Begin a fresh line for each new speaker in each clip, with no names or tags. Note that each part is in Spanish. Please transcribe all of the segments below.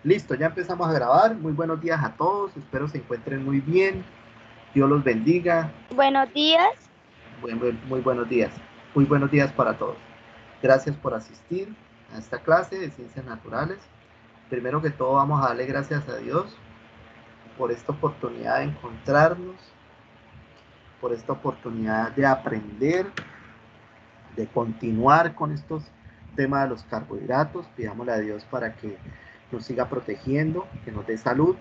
Listo, ya empezamos a grabar. Muy buenos días a todos. Espero se encuentren muy bien. Dios los bendiga.
Buenos días.
Muy buenos días. Muy buenos días para todos. Gracias por asistir a esta clase de ciencias naturales. Primero que todo vamos a darle gracias a Dios por esta oportunidad de encontrarnos, por esta oportunidad de aprender, de continuar con estos temas de los carbohidratos. Pidámosle a Dios para que nos siga protegiendo, que nos dé salud,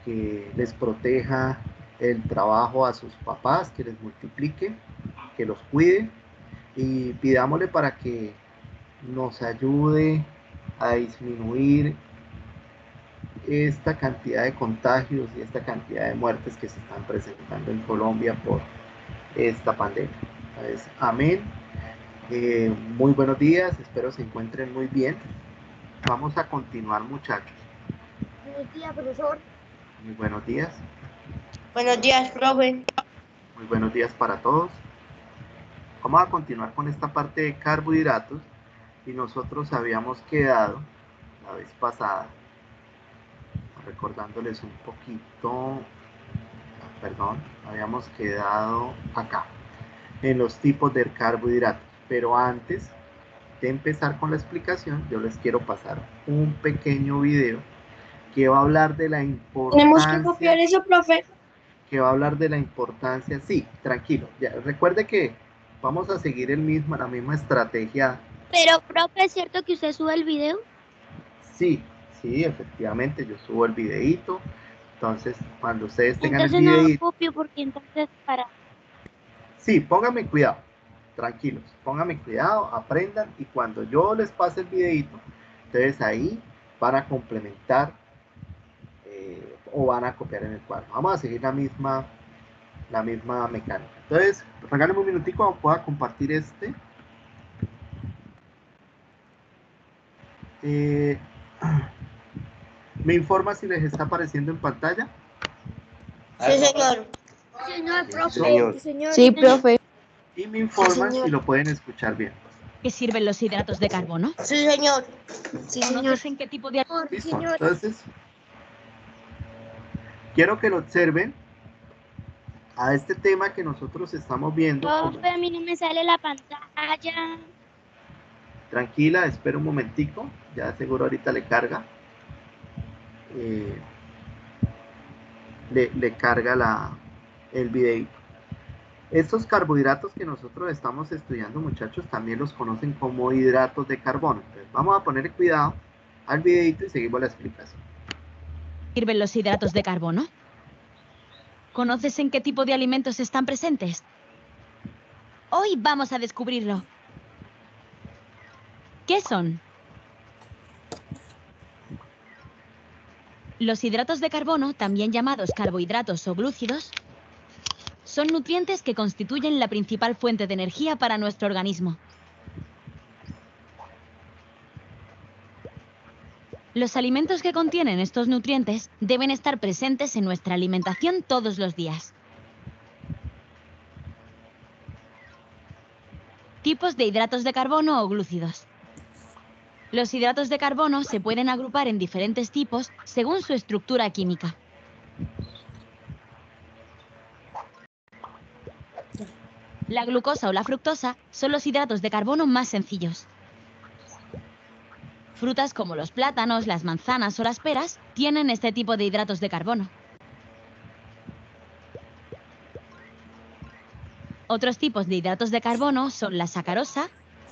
que les proteja el trabajo a sus papás, que les multiplique, que los cuide y pidámosle para que nos ayude a disminuir esta cantidad de contagios y esta cantidad de muertes que se están presentando en Colombia por esta pandemia. Entonces, amén. Muy buenos días, espero se encuentren muy bien. Vamos a continuar, muchachos.
Buenos días, profesor.
Muy buenos días.
Buenos días, profe.
Muy buenos días para todos. Vamos a continuar con esta parte de carbohidratos y nosotros habíamos quedado la vez pasada recordándoles un poquito, perdón, habíamos quedado acá en los tipos de carbohidratos, pero antes de empezar con la explicación yo les quiero pasar un pequeño video que va a hablar de la importancia.
¿Tenemos que copiar eso, profe?
Que va a hablar de la importancia, sí, tranquilo, ya, recuerde que vamos a seguir la misma estrategia.
Pero, profe, ¿es cierto que usted sube el video?
Sí, sí, efectivamente, yo subo el videíto, entonces cuando ustedes tengan
Entonces
el
no lo
videíto.
copio porque entonces para...
Sí, pónganme cuidado, tranquilos, pónganme cuidado, aprendan y cuando yo les pase el videíto, entonces ahí van a complementar o van a copiar en el cuadro. Vamos a seguir la misma mecánica. Entonces, regálenme un minutico, pueda compartir este. ¿Me informa si les está apareciendo en pantalla?
Sí, señor. Señor, profe.
Señor.
Señor.
Sí, profe.
Y me informan
Sí,
si lo pueden escuchar bien.
¿Qué sirven los hidratos de carbono?
Sí, señor. Sí, señor.
¿Conoces en qué tipo de...
¿Listo?
Señor.
Entonces, quiero que lo observen a este tema que nosotros estamos viendo.
Profe, a mí no me sale la pantalla.
Tranquila, espera un momentico, ya seguro ahorita le carga. Le carga el video. Estos carbohidratos que nosotros estamos estudiando, muchachos, también los conocen como hidratos de carbono. Entonces, vamos a ponerle cuidado al videito y seguimos la explicación.
¿Sirven los hidratos de carbono? ¿Conoces en qué tipo de alimentos están presentes? Hoy vamos a descubrirlo. ¿Qué son? Los hidratos de carbono, también llamados carbohidratos o glúcidos, son nutrientes que constituyen la principal fuente de energía para nuestro organismo. Los alimentos que contienen estos nutrientes deben estar presentes en nuestra alimentación todos los días. Tipos de hidratos de carbono o glúcidos. Los hidratos de carbono se pueden agrupar en diferentes tipos según su estructura química. La glucosa o la fructosa son los hidratos de carbono más sencillos. Frutas como los plátanos, las manzanas o las peras tienen este tipo de hidratos de carbono. Otros tipos de hidratos de carbono son la sacarosa,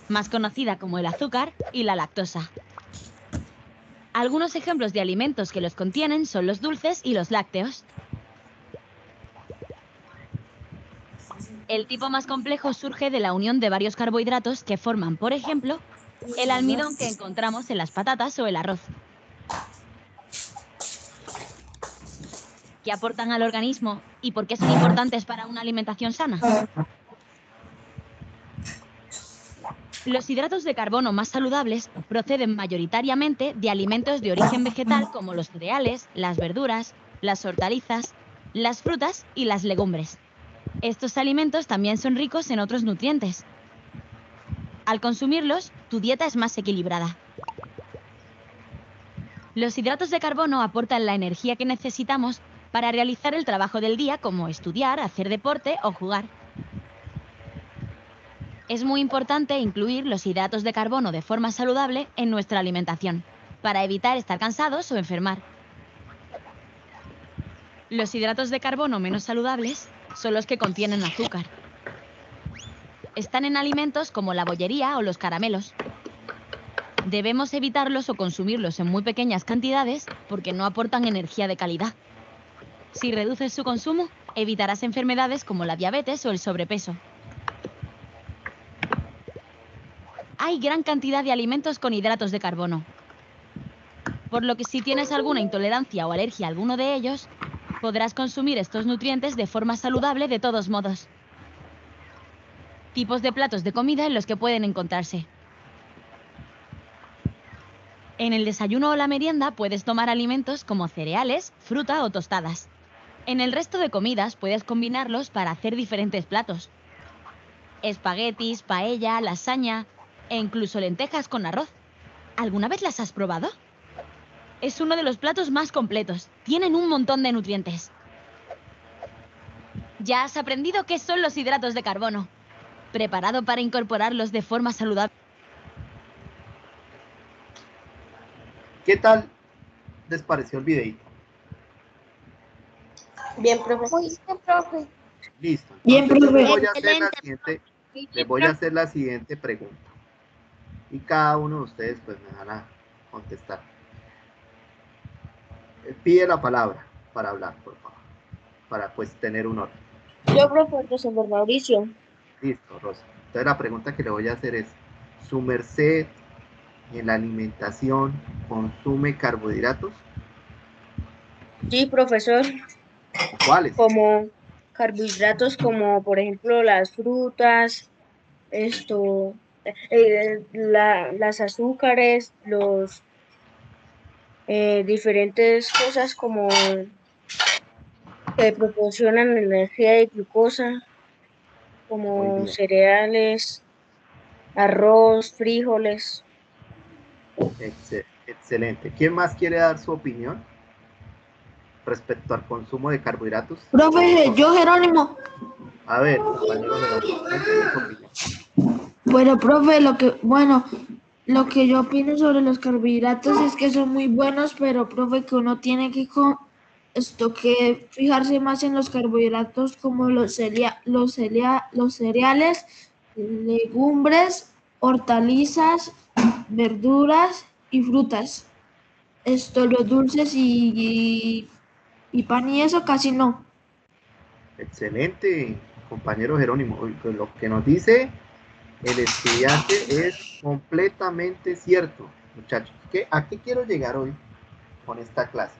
más conocida como el azúcar, y la lactosa. Algunos ejemplos de alimentos que los contienen son los dulces y los lácteos. El tipo más complejo surge de la unión de varios carbohidratos que forman, por ejemplo, el almidón que encontramos en las patatas o el arroz. ¿Qué aportan al organismo y por qué son importantes para una alimentación sana? Los hidratos de carbono más saludables proceden mayoritariamente de alimentos de origen vegetal como los cereales, las verduras, las hortalizas, las frutas y las legumbres. Estos alimentos también son ricos en otros nutrientes. Al consumirlos, tu dieta es más equilibrada. Los hidratos de carbono aportan la energía que necesitamos para realizar el trabajo del día, como estudiar, hacer deporte o jugar. Es muy importante incluir los hidratos de carbono de forma saludable en nuestra alimentación, para evitar estar cansados o enfermar. Los hidratos de carbono menos saludables son los que contienen azúcar. Están en alimentos como la bollería o los caramelos. Debemos evitarlos o consumirlos en muy pequeñas cantidades porque no aportan energía de calidad. Si reduces su consumo, evitarás enfermedades como la diabetes o el sobrepeso. Hay gran cantidad de alimentos con hidratos de carbono, por lo que si tienes alguna intolerancia o alergia a alguno de ellos, podrás consumir estos nutrientes de forma saludable de todos modos. Tipos de platos de comida en los que pueden encontrarse. En el desayuno o la merienda puedes tomar alimentos como cereales, fruta o tostadas. En el resto de comidas puedes combinarlos para hacer diferentes platos. Espaguetis, paella, lasaña e incluso lentejas con arroz. ¿Alguna vez las has probado? Es uno de los platos más completos. Tienen un montón de nutrientes. Ya has aprendido qué son los hidratos de carbono. ¿Preparado para incorporarlos de forma saludable?
¿Qué tal les pareció el videito?
Bien, profe. Muy bien, profe.
Listo.
Bien,
Entonces,
profe.
les voy a hacer la siguiente pregunta. Y cada uno de ustedes pues me van a contestar. Pide la palabra para hablar, por favor. Para pues tener un orden.
Yo, profesor Mauricio.
Listo, Rosa. Entonces la pregunta que le voy a hacer es, ¿su merced en la alimentación consume carbohidratos?
Sí, profesor.
¿Cuáles?
Como carbohidratos como por ejemplo las frutas, las azúcares, los diferentes cosas como que proporcionan energía de glucosa,
Muy
como
bien.
cereales, arroz, frijoles.
Excelente. ¿Quién más quiere dar su opinión respecto al consumo de carbohidratos?
Profe, yo Jerónimo.
A ver, compañero Jerónimo, cuéntenos su opinión.
Bueno, profe, lo que yo opino sobre los carbohidratos es que son muy buenos, pero profe, que uno tiene que fijarse más en los carbohidratos como los cereales, legumbres, hortalizas, verduras y frutas. Los dulces y pan y eso casi no.
Excelente, compañero Jerónimo. Pues lo que nos dice el estudiante es completamente cierto, muchachos. ¿A qué quiero llegar hoy con esta clase?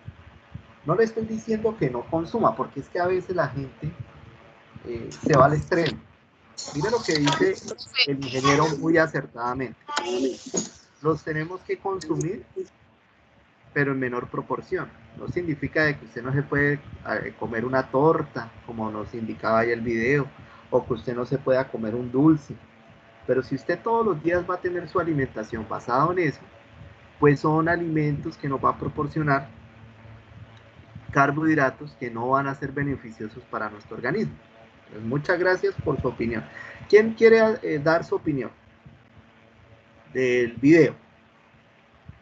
No le estoy diciendo que no consuma, porque es que a veces la gente se va al extremo. Mire lo que dice el ingeniero muy acertadamente. Los tenemos que consumir, pero en menor proporción. No significa de que usted no se puede comer una torta, como nos indicaba ahí el video, o que usted no se pueda comer un dulce. Pero si usted todos los días va a tener su alimentación basada en eso, pues son alimentos que nos va a proporcionar carbohidratos que no van a ser beneficiosos para nuestro organismo. Pues muchas gracias por su opinión. ¿Quién quiere dar su opinión del video?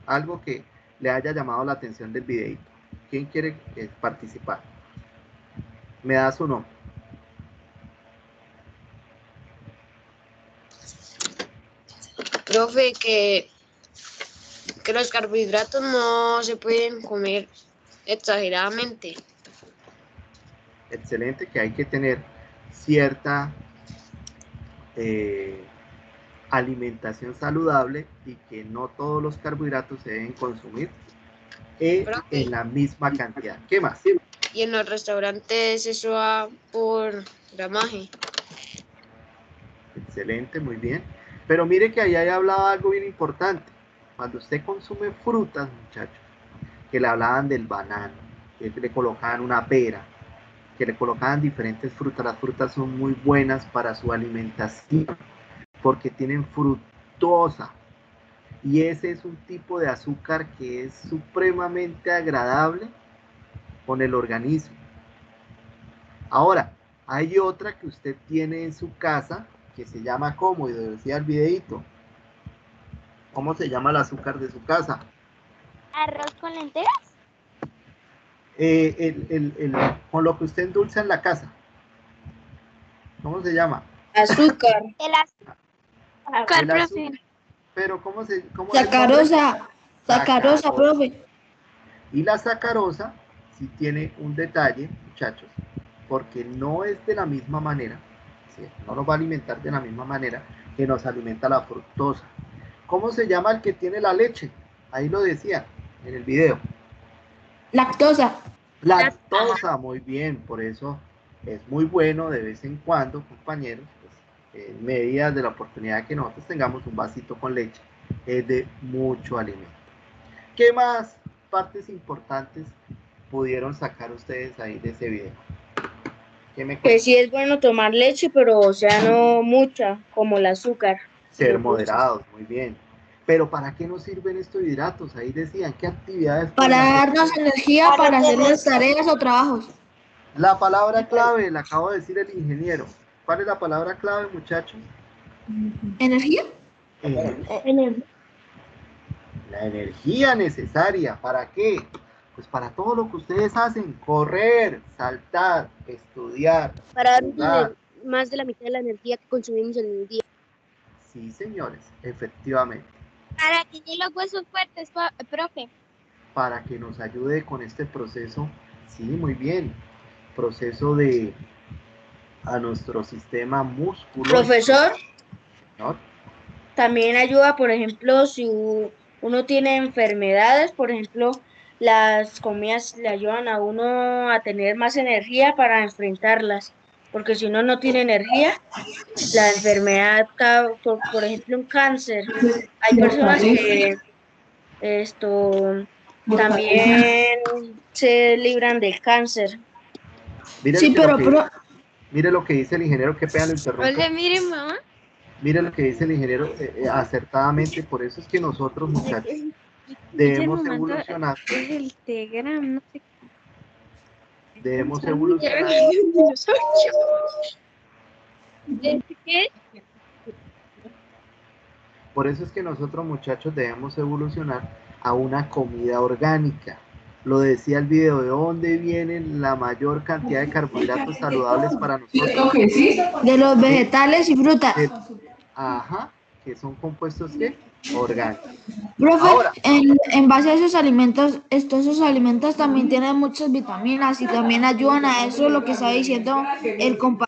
Algo que le haya llamado la atención del videito. ¿Quién quiere participar? Me da su nombre.
Profe, que los carbohidratos no se pueden comer exageradamente.
Excelente, que hay que tener cierta alimentación saludable y que no todos los carbohidratos se deben consumir en la misma cantidad. ¿Qué más?
Y en los restaurantes eso va por gramaje.
Excelente, muy bien. Pero mire que ahí hay hablado algo bien importante. Cuando usted consume frutas, muchachos, que le hablaban del banano, que le colocaban una pera, que le colocaban diferentes frutas. Las frutas son muy buenas para su alimentación porque tienen fructosa. Y ese es un tipo de azúcar que es supremamente agradable con el organismo. Ahora, hay otra que usted tiene en su casa que se llama, ¿cómo? Y decía el videito. ¿Cómo se llama el azúcar de su casa?
¿Arroz con lentejas?
Con lo que usted endulza en la casa. ¿Cómo se llama?
Azúcar.
El azúcar,
El
profe.
azúcar. Pero ¿cómo es el nombre?
Sacarosa. Sacarosa, profe.
Y la sacarosa sí tiene un detalle, muchachos, porque no es de la misma manera, ¿sí? No nos va a alimentar de la misma manera que nos alimenta la fructosa. ¿Cómo se llama el que tiene la leche? Ahí lo decía en el video.
Lactosa.
Lactosa, muy bien, por eso es muy bueno de vez en cuando, compañeros, pues, en medida de la oportunidad que nosotros tengamos un vasito con leche, es de mucho alimento. ¿Qué más partes importantes pudieron sacar ustedes ahí de ese video? ¿Qué me
Que
cuentan?
sí es bueno tomar leche, pero o sea, no mucha, como el azúcar.
Ser moderados, muy bien. Pero ¿para qué nos sirven estos hidratos? Ahí decían, ¿qué actividades?
Para darnos energía para hacer las tareas o trabajos.
La palabra clave, la acabo de decir el ingeniero. ¿Cuál es la palabra clave, muchachos?
¿Energía?
La energía necesaria. ¿Para qué? Pues para todo lo que ustedes hacen. Correr, saltar, estudiar,
Para
jugar.
dar más de la mitad de la energía que consumimos en el día.
Sí, señores, efectivamente.
Para tener los huesos fuertes, profe.
Para que nos ayude con este proceso, sí, muy bien, proceso de a nuestro sistema muscular.
Profesor,
¿No?
también ayuda, por ejemplo, si uno tiene enfermedades, por ejemplo, las comidas le ayudan a uno a tener más energía para enfrentarlas, porque si uno no tiene energía, la enfermedad, por ejemplo, un cáncer, hay personas que también se libran del cáncer.
Mire,
Sí, pero
mire lo que dice el ingeniero, que pena lo interrumpo.
Hola, miren, mamá.
Mire lo que dice el ingeniero acertadamente, por eso es que nosotros, muchachos, debemos evolucionar.
Es el Telegram, no sé
Debemos evolucionar.
qué.
Por eso es que nosotros, muchachos, debemos evolucionar a una comida orgánica. Lo decía el video, ¿de dónde vienen la mayor cantidad de carbohidratos saludables para nosotros?
de los vegetales y frutas.
Ajá, que son compuestos ¿qué? Orgánicos.
Profe,
Ahora,
en base a esos alimentos, esos alimentos también tienen muchas vitaminas y también ayudan a eso, lo que está diciendo el compañero.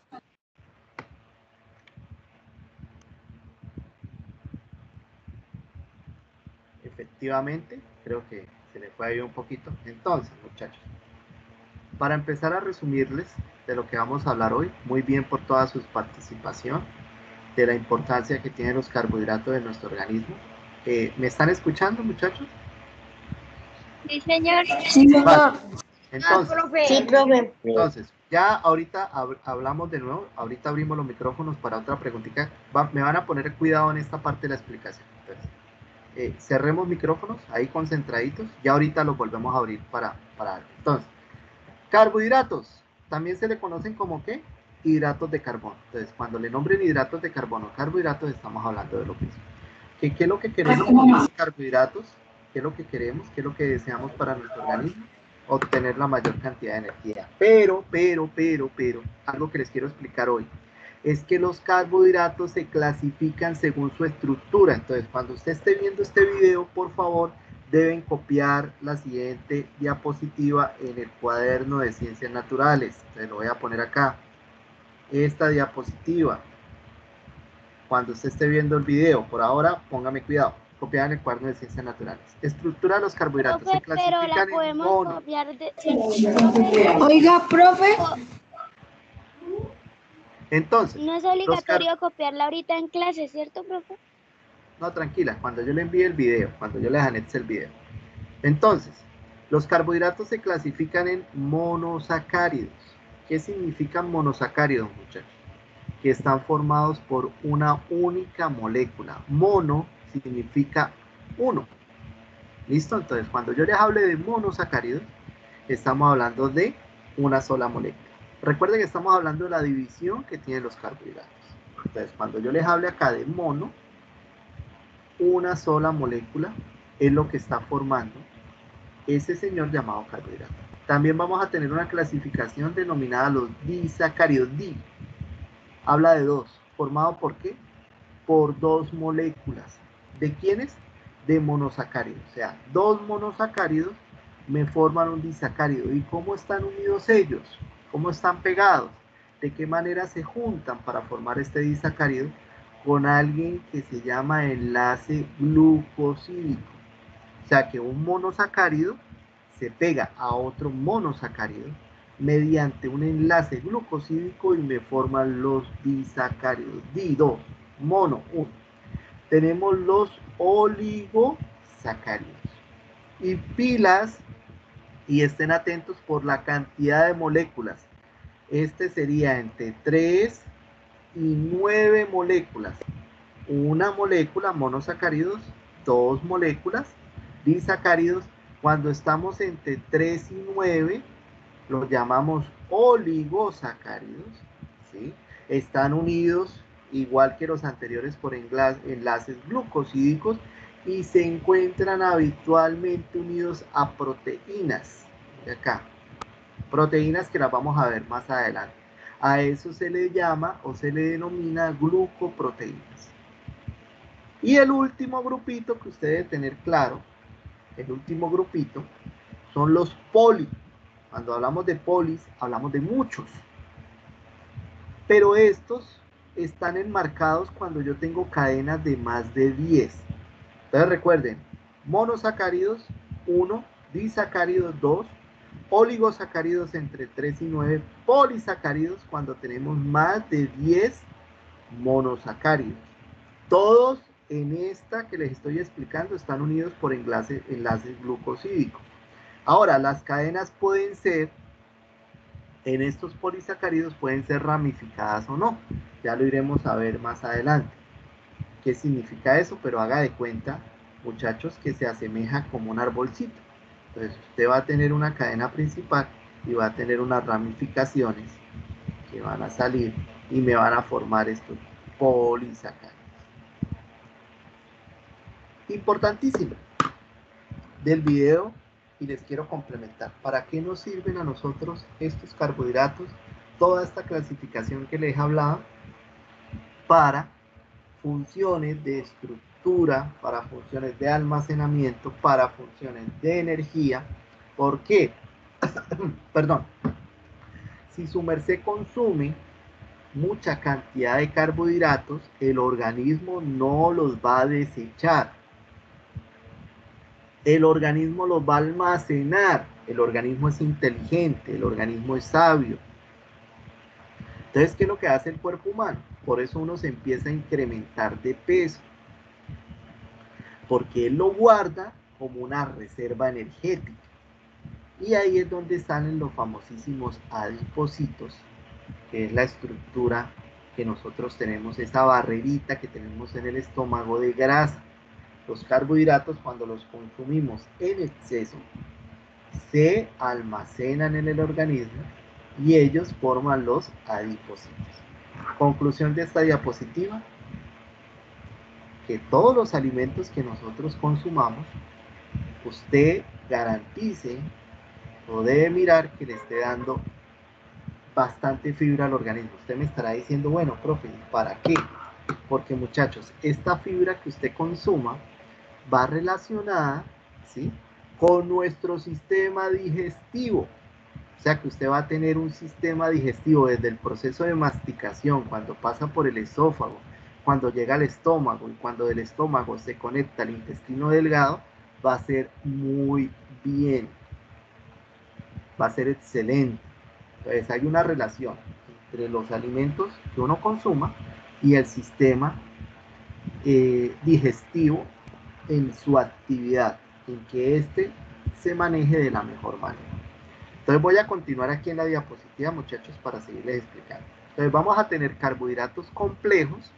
efectivamente, creo que se le fue ahí un poquito. Entonces, muchachos, para empezar a resumirles de lo que vamos a hablar hoy, muy bien por toda su participación, de la importancia que tienen los carbohidratos en nuestro organismo. ¿Me están escuchando, muchachos?
Sí, señor.
Sí,
Vale. Entonces,
Sí, profe.
entonces, ya ahorita hablamos de nuevo, ahorita abrimos los micrófonos para otra preguntita. Me van a poner cuidado en esta parte de la explicación. Entonces, cerremos micrófonos, ahí concentraditos, ya ahorita los volvemos a abrir para algo. Entonces, carbohidratos, también se le conocen como ¿qué? Hidratos de carbono. Entonces, cuando le nombren hidratos de carbono, carbohidratos, estamos hablando de lo mismo. ¿Qué es lo que queremos con los carbohidratos? ¿Qué es lo que queremos? ¿Qué es lo que deseamos para nuestro organismo? Obtener la mayor cantidad de energía. Pero, algo que les quiero explicar hoy, es que los carbohidratos se clasifican según su estructura. Entonces, cuando usted esté viendo este video, por favor, deben copiar la siguiente diapositiva en el cuaderno de Ciencias Naturales. Entonces, lo voy a poner acá. Esta diapositiva. Cuando usted esté viendo el video, por ahora, póngame cuidado. Copiar en el cuaderno de Ciencias Naturales. Estructura de los carbohidratos.
Profe,
Se clasifican
pero la
en
podemos
mono.
copiar de...
Oiga, profe,
Entonces,
No es obligatorio copiarla ahorita en clase, ¿cierto, profe?
No, tranquila, cuando yo le envíe el video, cuando yo les anexe el video. Entonces, los carbohidratos se clasifican en monosacáridos. ¿Qué significan monosacáridos, muchachos? Que están formados por una única molécula. Mono significa 1. ¿Listo? Entonces, cuando yo les hable de monosacáridos, estamos hablando de una sola molécula. Recuerden que estamos hablando de la división que tienen los carbohidratos. Entonces, cuando yo les hable acá de mono, una sola molécula es lo que está formando ese señor llamado carbohidrato. También vamos a tener una clasificación denominada los disacáridos. Di habla de dos. ¿Formado por qué? Por dos moléculas. ¿De quiénes? De monosacáridos. O sea, dos monosacáridos me forman un disacárido. ¿Y cómo están unidos ellos? ¿Cómo están pegados? ¿De qué manera se juntan para formar este disacárido? Con alguien que se llama enlace glucosídico. O sea que un monosacárido se pega a otro monosacárido mediante un enlace glucosídico y me forman los disacáridos. Di2, mono, 1. Tenemos los oligosacáridos. Y pilas, y estén atentos por la cantidad de moléculas. Este sería entre 3 y 9 moléculas. Una molécula, monosacáridos, 2 moléculas, disacáridos. Cuando estamos entre 3 y 9, los llamamos oligosacáridos, ¿sí? Están unidos, igual que los anteriores, por enlaces glucosídicos y se encuentran habitualmente unidos a proteínas. De acá, proteínas que las vamos a ver más adelante. A eso se le llama o se le denomina glucoproteínas. Y el último grupito que usted debe tener claro, el último grupito, son los poli. Cuando hablamos de polis, hablamos de muchos. Pero estos están enmarcados cuando yo tengo cadenas de más de 10. Entonces recuerden, monosacáridos 1, disacáridos 2, oligosacáridos entre 3 y 9, polisacáridos cuando tenemos más de 10 monosacáridos. Todos en esta que les estoy explicando están unidos por enlaces glucosídicos. Ahora, las cadenas pueden ser, en estos polisacáridos pueden ser ramificadas o no. Ya lo iremos a ver más adelante. ¿Qué significa eso? Pero haga de cuenta, muchachos, que se asemeja como un arbolcito. Entonces, usted va a tener una cadena principal y va a tener unas ramificaciones que van a salir y me van a formar estos polisacáridos. Importantísimo del video, y les quiero complementar. ¿Para qué nos sirven a nosotros estos carbohidratos? Toda esta clasificación que les he hablado, para funciones de estructura, para funciones de almacenamiento, para funciones de energía. ¿Por qué? Perdón. Si su merced consume mucha cantidad de carbohidratos, el organismo no los va a desechar. El organismo los va a almacenar. El organismo es inteligente, el organismo es sabio. Entonces, ¿qué es lo que hace el cuerpo humano? Por eso uno se empieza a incrementar de peso. Porque él lo guarda como una reserva energética. Y ahí es donde salen los famosísimos adipocitos, que es la estructura que nosotros tenemos, esa barrerita que tenemos en el estómago de grasa. Los carbohidratos, cuando los consumimos en exceso, se almacenan en el organismo y ellos forman los adipocitos. Conclusión de esta diapositiva, que todos los alimentos que nosotros consumamos, usted garantice o debe mirar que le esté dando bastante fibra al organismo. Usted me estará diciendo, bueno, profe, ¿para qué? Porque, muchachos, esta fibra que usted consuma va relacionada, ¿sí?, con nuestro sistema digestivo. O sea que usted va a tener un sistema digestivo desde el proceso de masticación, cuando pasa por el esófago, cuando llega al estómago y cuando del estómago se conecta al intestino delgado, va a ser muy bien, va a ser excelente. Entonces hay una relación entre los alimentos que uno consuma y el sistema digestivo en su actividad, en que éste se maneje de la mejor manera. Entonces voy a continuar aquí en la diapositiva, muchachos, para seguirles explicando. Entonces vamos a tener carbohidratos complejos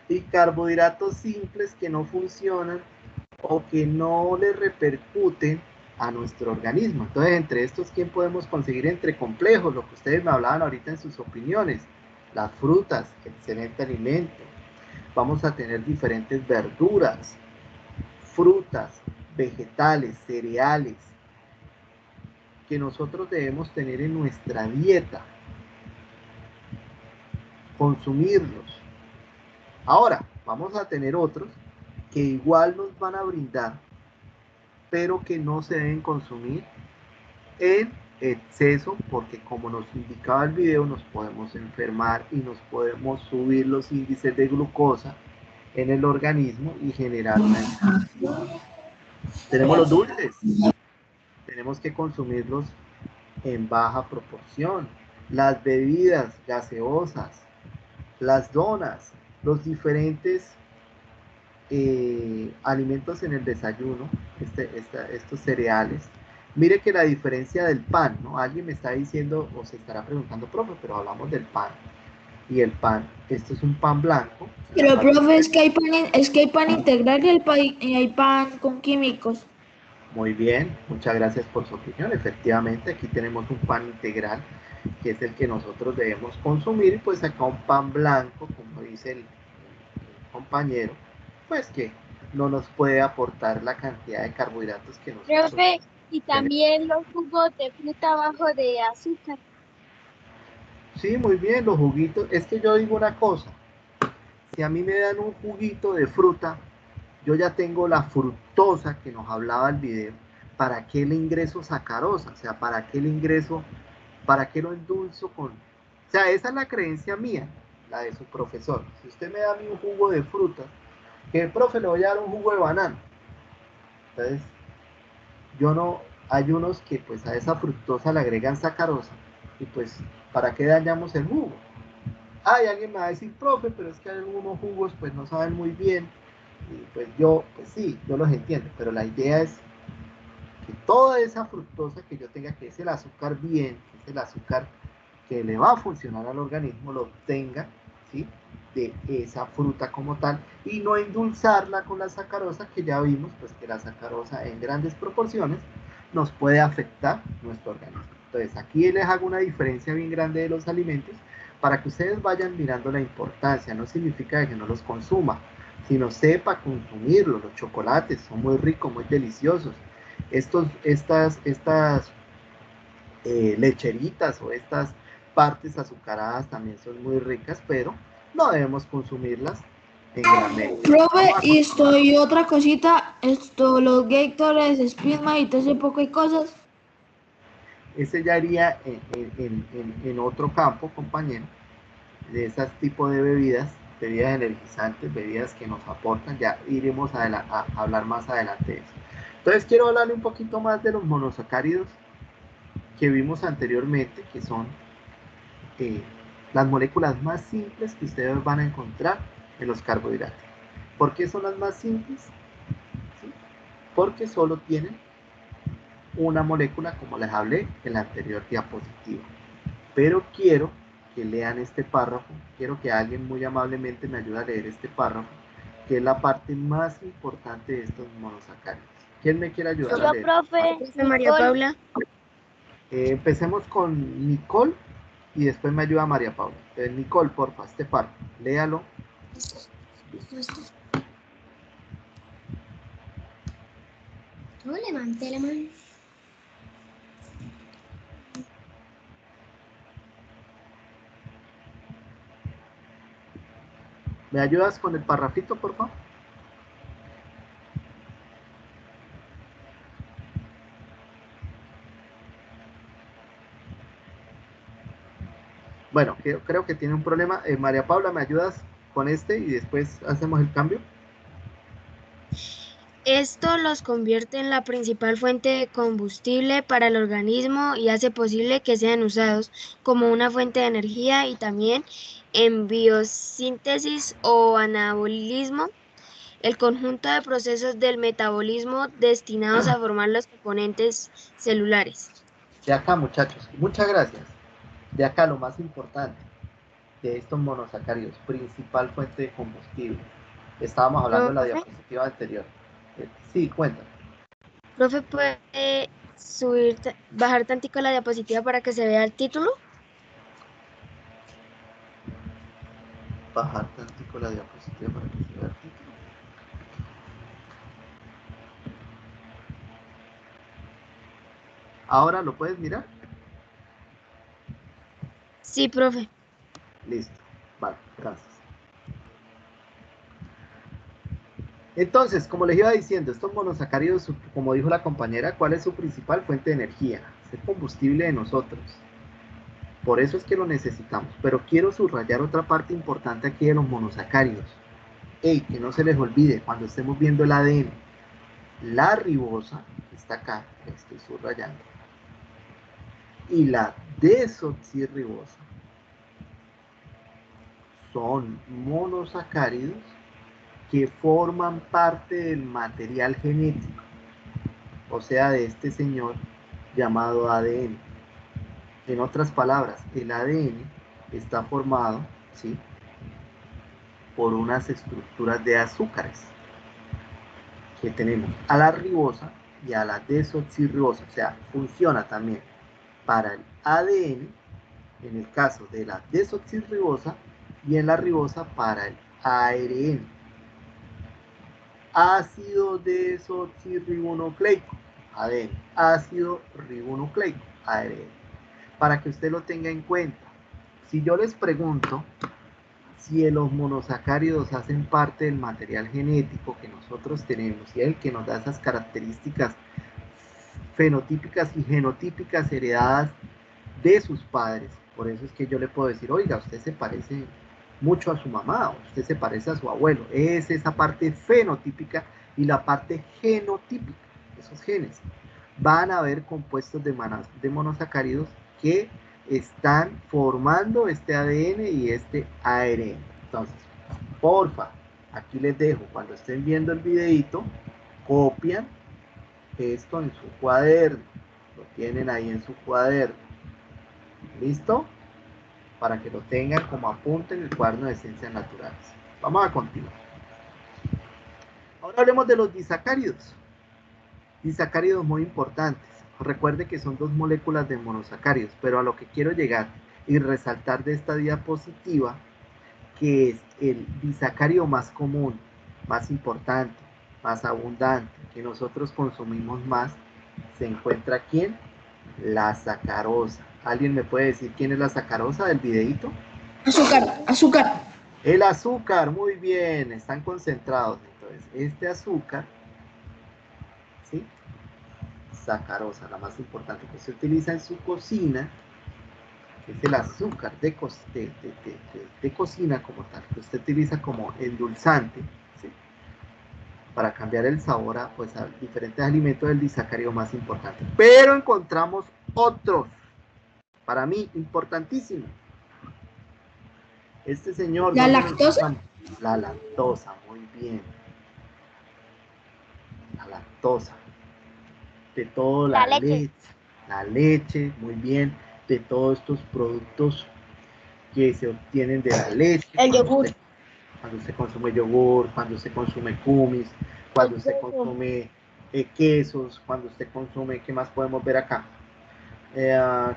y carbohidratos simples que no funcionan o que no le repercuten a nuestro organismo. Entonces, entre estos, ¿quién podemos conseguir entre complejos? Lo que ustedes me hablaban ahorita en sus opiniones. Las frutas, excelente alimento. Vamos a tener diferentes verduras, frutas, vegetales, cereales, que nosotros debemos tener en nuestra dieta. Consumirlos. Ahora, vamos a tener otros que igual nos van a brindar, pero que no se deben consumir en exceso, porque como nos indicaba el video, nos podemos enfermar y nos podemos subir los índices de glucosa en el organismo y generar una inflamación. Tenemos los dulces, tenemos que consumirlos en baja proporción. Las bebidas gaseosas, las donas, los diferentes alimentos en el desayuno, estos cereales. Mire que la diferencia del pan, ¿no? Alguien me está diciendo o se estará preguntando, profe, pero hablamos del pan. Y el pan, esto es un pan blanco.
Pero, profe, es que hay pan integral y hay pan con químicos.
Muy bien, muchas gracias por su opinión. Efectivamente, aquí tenemos un pan integral, que es el que nosotros debemos consumir, y pues acá un pan blanco, como dice el compañero, pues que no nos puede aportar la cantidad de carbohidratos que nosotros...
Profe, y también los jugos de fruta bajo de azúcar.
Sí, muy bien, los juguitos. Es que yo digo una cosa, si a mí me dan un juguito de fruta, yo ya tengo la fructosa que nos hablaba el video. ¿Para qué le ingreso sacarosa? O sea, ¿para qué lo endulzo con...? O sea, esa es la creencia mía, la de su profesor. Si usted me da a mí un jugo de fruta, que el profe le voy a dar un jugo de banano. Entonces, hay unos que pues a esa fructosa le agregan sacarosa, y pues, ¿para qué dañamos el jugo? Hay alguien me va a decir, profe, pero es que hay algunos jugos pues no saben muy bien, y pues sí, yo los entiendo, pero la idea es que toda esa fructosa que yo tenga, que es el azúcar bien, que es el azúcar que le va a funcionar al organismo, lo obtenga, ¿sí?, de esa fruta como tal, y no endulzarla con la sacarosa, que ya vimos pues que la sacarosa en grandes proporciones nos puede afectar nuestro organismo. Entonces aquí les hago una diferencia bien grande de los alimentos para que ustedes vayan mirando la importancia. No significa que no los consuma, sino sepa consumirlos. Los chocolates son muy ricos, muy deliciosos. Estas lecheritas o estas partes azucaradas también son muy ricas, pero no debemos consumirlas en gran medida.
Profe, y otra cosita, los Gatorades, Speedman y todo ese poco de cosas.
Ese ya iría en otro campo, compañero, de esos tipos de bebidas energizantes, bebidas que nos aportan. Ya iremos a hablar más adelante de eso. Entonces quiero hablarle un poquito más de los monosacáridos que vimos anteriormente, que son las moléculas más simples que ustedes van a encontrar en los carbohidratos. ¿Por qué son las más simples? ¿Sí? Porque solo tienen una molécula, como les hablé en la anterior diapositiva. Pero quiero que lean este párrafo, quiero que alguien muy amablemente me ayude a leer este párrafo, que es la parte más importante de estos monosacáridos. ¿Quién me quiere ayudar a leer?
Profe,
María Paula.
Empecemos con Nicole y después me ayuda María Paula. Entonces, Nicole, porfa, este párrafo, léalo.
No levante la mano.
¿Me ayudas con el parrafito, por favor? Bueno, creo que tiene un problema. María Paula, ¿me ayudas con este y después hacemos el cambio?
Esto los convierte en la principal fuente de combustible para el organismo y hace posible que sean usados como una fuente de energía y también en biosíntesis o anabolismo, el conjunto de procesos del metabolismo destinados a formar los componentes celulares.
De acá, muchachos, muchas gracias. De acá lo más importante. de estos monosacáridos, principal fuente de combustible? Estábamos hablando de la
¿Profe?
diapositiva anterior. Sí, cuéntame.
Profe, ¿puede bajar tantico la diapositiva para que se vea el título?
Bajar tantico la diapositiva para que se vea el título. ¿Ahora lo puedes mirar?
Sí, profe.
Listo. Vale, gracias. Entonces, como les iba diciendo, estos monosacáridos, como dijo la compañera, ¿cuál es su principal fuente de energía? Es el combustible de nosotros. Por eso es que lo necesitamos. Pero quiero subrayar otra parte importante aquí de los monosacáridos. Que no se les olvide cuando estemos viendo el ADN. La ribosa, que está acá, que estoy subrayando, y la desoxirribosa son monosacáridos que forman parte del material genético, o sea, de este señor llamado ADN. En otras palabras, el ADN está formado, ¿sí?, por unas estructuras de azúcares que tenemos a la ribosa y a la desoxirribosa, o sea, funciona también para el ADN, en el caso de la desoxirribosa, y en la ribosa para el ARN. Ácido desoxirribonucleico, ADN. Ácido ribonucleico, ARN. Para que usted lo tenga en cuenta. Si yo les pregunto si los monosacáridos hacen parte del material genético que nosotros tenemos y el que nos da esas características fenotípicas y genotípicas heredadas de sus padres, por eso es que yo le puedo decir, oiga, usted se parece mucho a su mamá, o usted se parece a su abuelo. Es esa parte fenotípica y la parte genotípica, esos genes. Van a haber compuestos de monosacáridos que están formando este ADN y este ARN. Entonces, porfa, aquí les dejo, cuando estén viendo el videito, copian esto en su cuaderno, lo tienen ahí en su cuaderno. ¿Listo? Para que lo tengan como apunte en el cuaderno de ciencias naturales. Vamos a continuar. Ahora hablemos de los disacáridos. Disacáridos muy importantes. Recuerde que son dos moléculas de monosacáridos, pero a lo que quiero llegar y resaltar de esta diapositiva, que es el disacárido más común, más importante, más abundante, que nosotros consumimos más, se encuentra aquí en la sacarosa. ¿Alguien me puede decir quién es la sacarosa del videíto?
Azúcar, azúcar.
El azúcar, muy bien, están concentrados. Entonces, este azúcar, ¿sí?, sacarosa, la más importante que se utiliza en su cocina, es el azúcar de cocina como tal, que usted utiliza como endulzante, ¿sí?, para cambiar el sabor a, pues, a diferentes alimentos, del disacárido más importante. Pero encontramos otros, para mí, importantísimo. Este señor...
¿La lactosa?
La lactosa, muy bien. La lactosa. De toda la leche. La leche, muy bien. De todos estos productos que se obtienen de la leche.
El yogur.
Cuando usted consume yogur, cuando usted consume kumis, cuando usted consume quesos, cuando usted consume, ¿qué más podemos ver acá?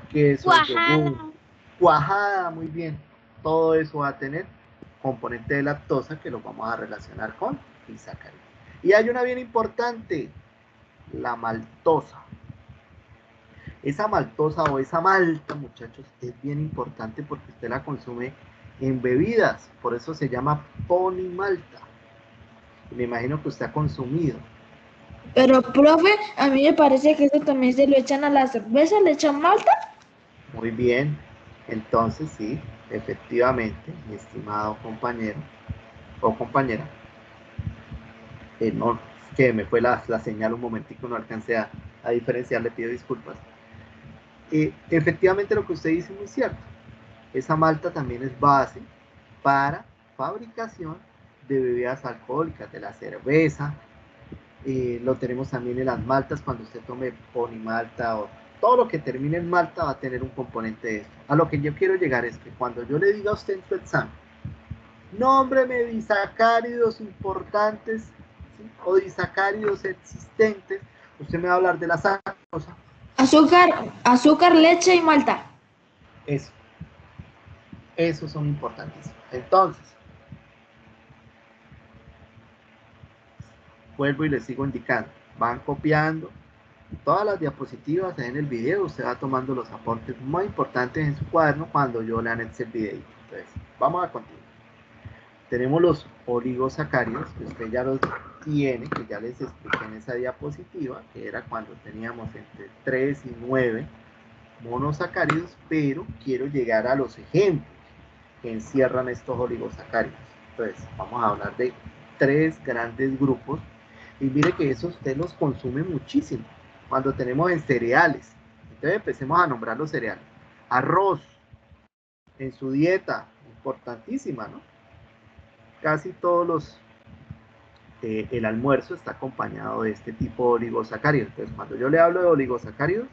Queso, yogur, cuajada, muy bien. Todo eso va a tener componente de lactosa que lo vamos a relacionar con disacáridos. Y hay una bien importante, la maltosa. Esa maltosa o esa malta, muchachos, es bien importante porque usted la consume en bebidas, por eso se llama ponimalta. Me imagino que usted ha consumido.
Pero, profe, a mí me parece que eso también se lo echan a la cerveza, le echan malta.
Muy bien, entonces sí, efectivamente, mi estimado compañero o compañera, no, que me fue la señal un momentico, no alcancé a diferenciar, le pido disculpas. Efectivamente lo que usted dice es muy cierto, esa malta también es base para fabricación de bebidas alcohólicas, de la cerveza, lo tenemos también en las maltas, cuando usted tome ponimalta o todo lo que termine en malta va a tener un componente de esto. A lo que yo quiero llegar es que cuando yo le diga a usted en su examen, nómbreme disacáridos importantes, ¿sí?, o disacáridos existentes, usted me va a hablar de la sacarosa.
Azúcar, leche y malta.
Esos son importantísimos. Entonces, vuelvo y les sigo indicando. Van copiando todas las diapositivas en el video. Usted va tomando los aportes muy importantes en su cuaderno cuando yo le anexe el video. Entonces, vamos a continuar. Tenemos los oligosacáridos, que usted ya los tiene, que ya les expliqué en esa diapositiva, que era cuando teníamos entre 3 y 9 monosacáridos, pero quiero llegar a los ejemplos que encierran estos oligosacáridos. Entonces, vamos a hablar de 3 grandes grupos, y mire que eso usted los consume muchísimo cuando tenemos en cereales. Entonces empecemos a nombrar los cereales. Arroz, en su dieta, importantísima, ¿no? Casi todos los, el almuerzo está acompañado de este tipo de oligosacáridos. Entonces, cuando yo le hablo de oligosacáridos,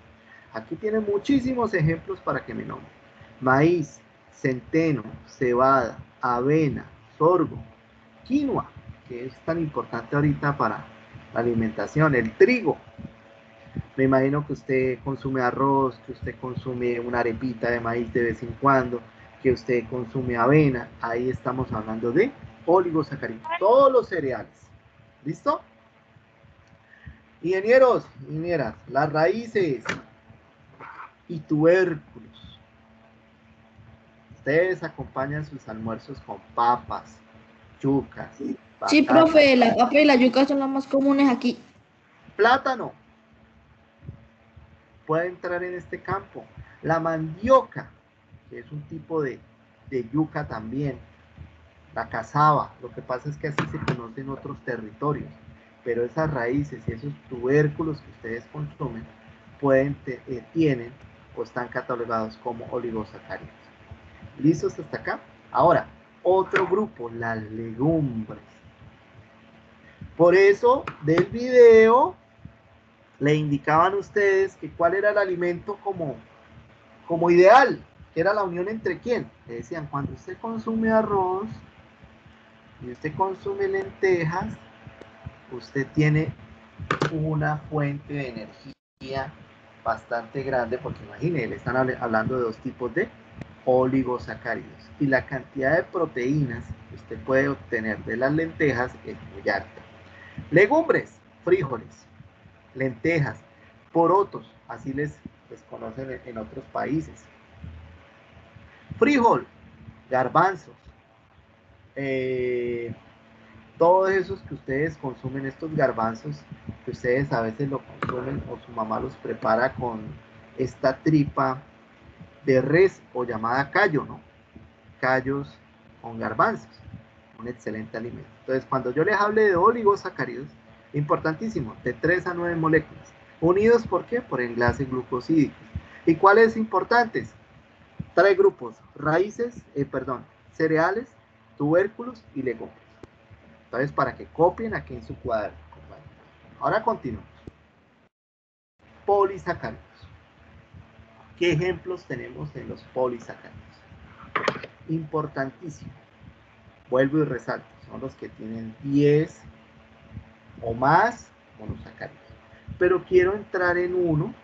aquí tiene muchísimos ejemplos para que me nombre. Maíz, centeno, cebada, avena, sorgo, quinoa, que es tan importante ahorita para la alimentación, el trigo. Me imagino que usted consume arroz, que usted consume una arepita de maíz de vez en cuando, que usted consume avena. Ahí estamos hablando de oligosacáridos, todos los cereales. ¿Listo? Ingenieros, ingenieras, las raíces y tubérculos. Ustedes acompañan sus almuerzos con papas, yucas, patatas.
Sí, profe, la papa y la yuca son las más comunes aquí.
Plátano puede entrar en este campo. La mandioca, que es un tipo de yuca también. La cazaba, lo que pasa es que así se conoce en otros territorios, pero esas raíces y esos tubérculos que ustedes consumen tienen o están catalogados como oligosacáridos. ¿Listos hasta acá? Ahora, otro grupo, las legumbres. Por eso, del video, le indicaban a ustedes que cuál era el alimento como ideal, que era la unión entre quién. Le decían, cuando usted consume arroz y usted consume lentejas, usted tiene una fuente de energía bastante grande, porque imagínense, le están hablando de 2 tipos de oligosacáridos, y la cantidad de proteínas que usted puede obtener de las lentejas es muy alta. Legumbres, frijoles, lentejas, porotos, así les conocen en otros países. Frijol, garbanzos, todos esos que ustedes consumen, estos garbanzos que ustedes a veces lo consumen o su mamá los prepara con esta tripa de res o llamada callo, ¿no? Callos con garbanzos, un excelente alimento. Entonces, cuando yo les hable de oligosacáridos, importantísimo, de 3 a 9 moléculas, unidos, ¿por qué? Por enlaces glucosídicos. ¿Y cuáles importantes? 3 grupos, cereales, tubérculos y legumbres. Entonces, para que copien aquí en su cuaderno. Ahora continuamos. Polisacáridos. ¿Qué ejemplos tenemos en los polisacáridos? Importantísimo. Vuelvo y resalto. Son los que tienen 10 o más monosacáridos. Pero quiero entrar en uno,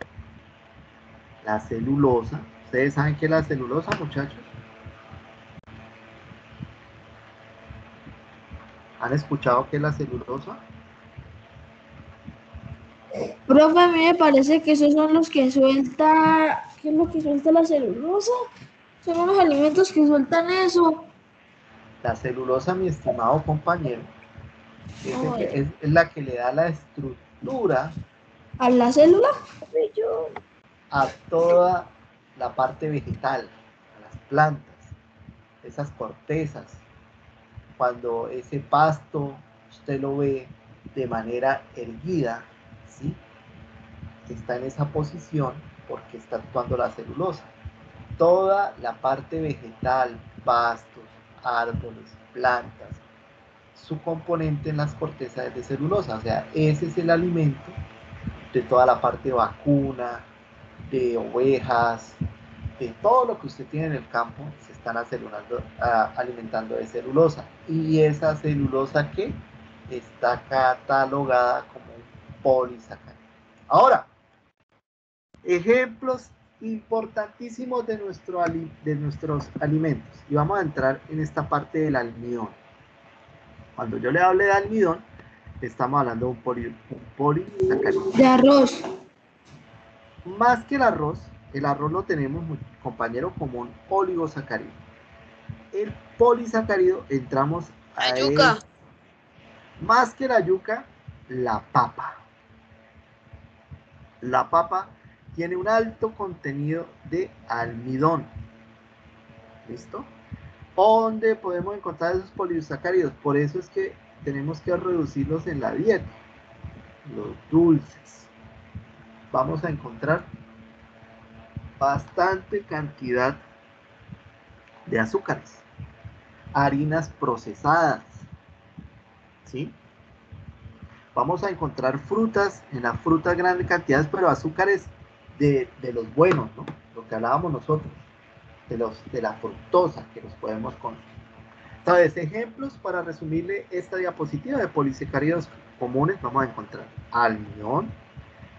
la celulosa. ¿Ustedes saben qué es la celulosa, muchachos? ¿Han escuchado qué es la celulosa?
Profe, a mí me parece que esos son los que suelta. ¿Qué es lo que suelta la celulosa? Son unos alimentos que sueltan eso.
La celulosa, mi estimado compañero, es la que le da la estructura
¿A la célula?
a toda la parte vegetal, a las plantas, esas cortezas. Cuando ese pasto usted lo ve de manera erguida, ¿sí?, está en esa posición porque está actuando la celulosa. Toda la parte vegetal, pastos, árboles, plantas, su componente en las cortezas es de celulosa. O sea, ese es el alimento de toda la parte vacuna, de ovejas, de todo lo que usted tiene en el campo, se están alimentando de celulosa. Y esa celulosa que está catalogada como un polisacárido. Ahora, ejemplos importantísimos de nuestros alimentos. Y vamos a entrar en esta parte del almidón. Cuando yo le hable de almidón, estamos hablando de un polisacárido.
De arroz.
Más que el arroz lo tenemos, compañero, como un oligosacárido. El polisacárido entramos a
La yuca.
Más que la yuca, la papa. La papa tiene un alto contenido de almidón. ¿Listo? ¿Dónde podemos encontrar esos polisacáridos? Por eso es que tenemos que reducirlos en la dieta. Los dulces. Vamos a encontrar bastante cantidad de azúcares, harinas procesadas, ¿sí? Vamos a encontrar frutas, en las frutas grandes cantidades, pero azúcares de los buenos, ¿no? Lo que hablábamos nosotros, de la fructosa que los podemos consumir. Entonces, ejemplos para resumirle esta diapositiva de polisacáridos comunes, vamos a encontrar almidón,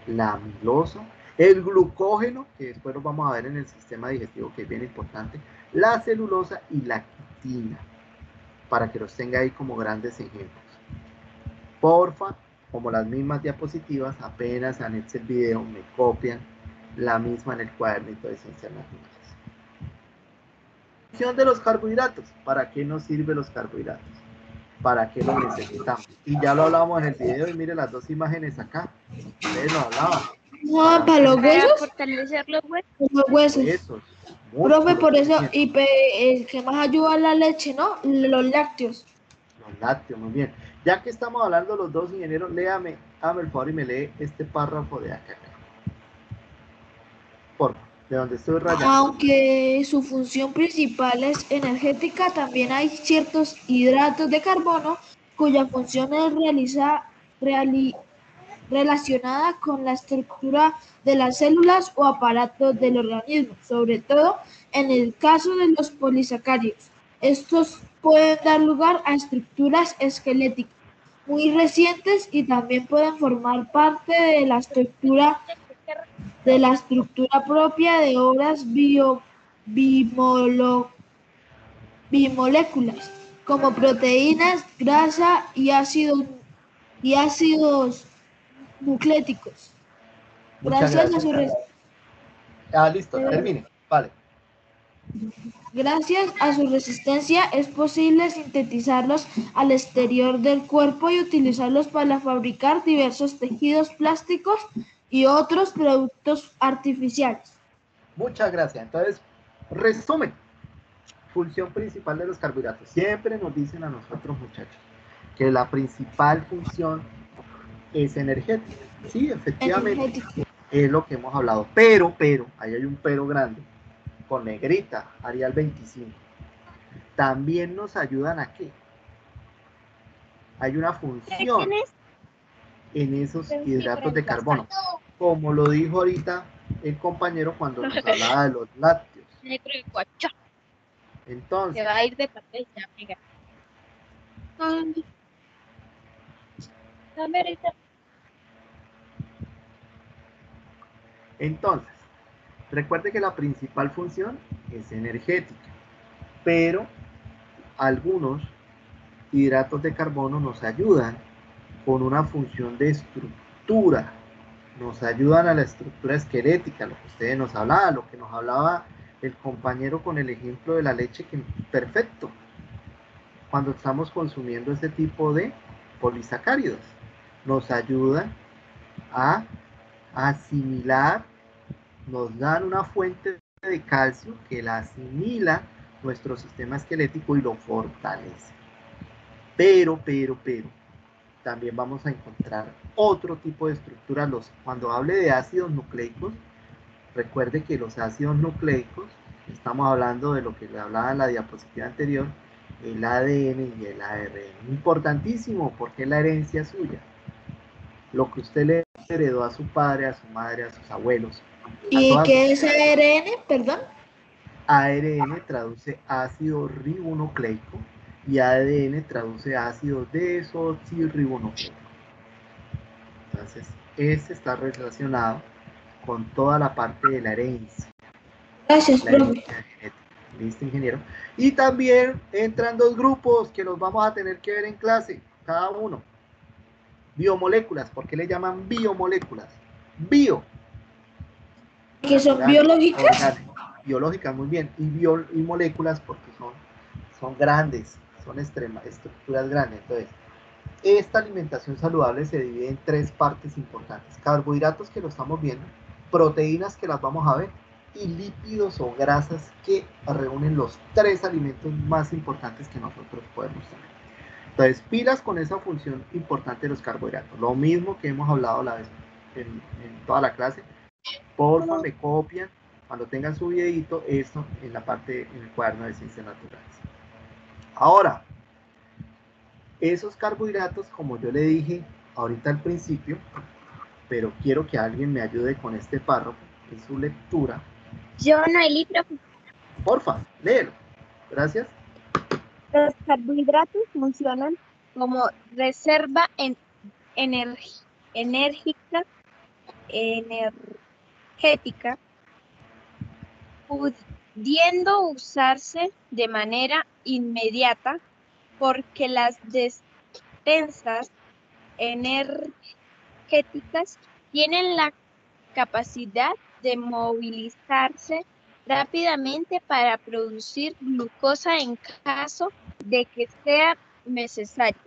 la amilosa, el glucógeno, que después lo vamos a ver en el sistema digestivo, que es bien importante, la celulosa y la quitina, para que los tenga ahí como grandes ejemplos. Porfa, como las mismas diapositivas, apenas anexe el video, me copian la misma en el cuadernito de ciencias naturales. Función de los carbohidratos. ¿Para qué nos sirven los carbohidratos? ¿Para qué los necesitamos? Y ya lo hablábamos en el video, y mire las dos imágenes acá. Ustedes lo hablaban.
No, para los
Para
huesos.
fortalecer los huesos.
Los huesos.
Esos,
Profe, por eso,
bien.
y el que más ayuda a la leche, ¿no? Los lácteos.
Los lácteos, muy bien. Ya que estamos hablando los dos ingenieros, hágame el favor y me lee este párrafo de acá. Por favor, de donde estoy rayando.
Aunque su función principal es energética, también hay ciertos hidratos de carbono cuya función es relacionada con la estructura de las células o aparatos del organismo, sobre todo en el caso de los polisacáridos. Estos pueden dar lugar a estructuras esqueléticas muy recientes y también pueden formar parte de la estructura propia de obras bimoléculas, como proteínas, grasa y ácidos nucleíticos. Gracias a su
listo, termine. Vale.
Gracias a su resistencia es posible sintetizarlos al exterior del cuerpo y utilizarlos para fabricar diversos tejidos plásticos y otros productos artificiales.
Muchas gracias. Entonces, resumen. Función principal de los carbohidratos. Siempre nos dicen a nosotros, muchachos, que la principal función es energética. Sí, efectivamente, es lo que hemos hablado. Pero, ahí hay un pero grande. Con negrita, Arial 25. También nos ayudan a qué. Hay una función en esos hidratos de carbono. Como lo dijo ahorita el compañero cuando nos hablaba de los lácteos. Entonces,
Se va a ir de papel ya, amiga.
Entonces, recuerde que la principal función es energética, pero algunos hidratos de carbono nos ayudan con una función de estructura, nos ayudan a la estructura esquelética, lo que ustedes nos hablaban, lo que nos hablaba el compañero con el ejemplo de la leche, que perfecto, cuando estamos consumiendo ese tipo de polisacáridos, nos ayudan a asimilar, nos dan una fuente de calcio que la asimila nuestro sistema esquelético y lo fortalece. Pero, también vamos a encontrar otro tipo de estructuras. Cuando hable de ácidos nucleicos, recuerde que los ácidos nucleicos, estamos hablando de lo que le hablaba en la diapositiva anterior, el ADN y el ARN. Importantísimo, porque es la herencia suya. Lo que usted le heredó a su padre, a su madre, a sus abuelos,
¿Y qué es ARN? Perdón.
ARN traduce ácido ribonucleico y ADN traduce ácido desoxirribonucleico. Entonces, este está relacionado con toda la parte de la herencia.
Gracias,
La
profe.
herencia genética. ¿Listo, ingeniero? Y también entran dos grupos que los vamos a tener que ver en clase, cada uno. Biomoléculas, ¿por qué le llaman biomoléculas? Bio.
¿Que son
Naturales,
biológicas?
orgánicas, biológicas, muy bien. Y moléculas porque son grandes, son estructuras grandes. Entonces, esta alimentación saludable se divide en tres partes importantes. Carbohidratos, que lo estamos viendo, proteínas, que las vamos a ver, y lípidos o grasas, que reúnen los tres alimentos más importantes que nosotros podemos tener. Entonces, pilas con esa función importante de los carbohidratos. Lo mismo que hemos hablado la vez en toda la clase. Porfa, me copian cuando tengan su videito esto en la parte, en el cuaderno de ciencias naturales. Ahora, esos carbohidratos, como yo le dije ahorita al principio, pero quiero que alguien me ayude con este párrafo en su lectura.
Yo, Noelí, profe.
Porfa, léelo. Gracias.
Los carbohidratos funcionan como reserva energética, pudiendo usarse de manera inmediata porque las despensas energéticas tienen la capacidad de movilizarse rápidamente para producir glucosa en caso de que sea necesario.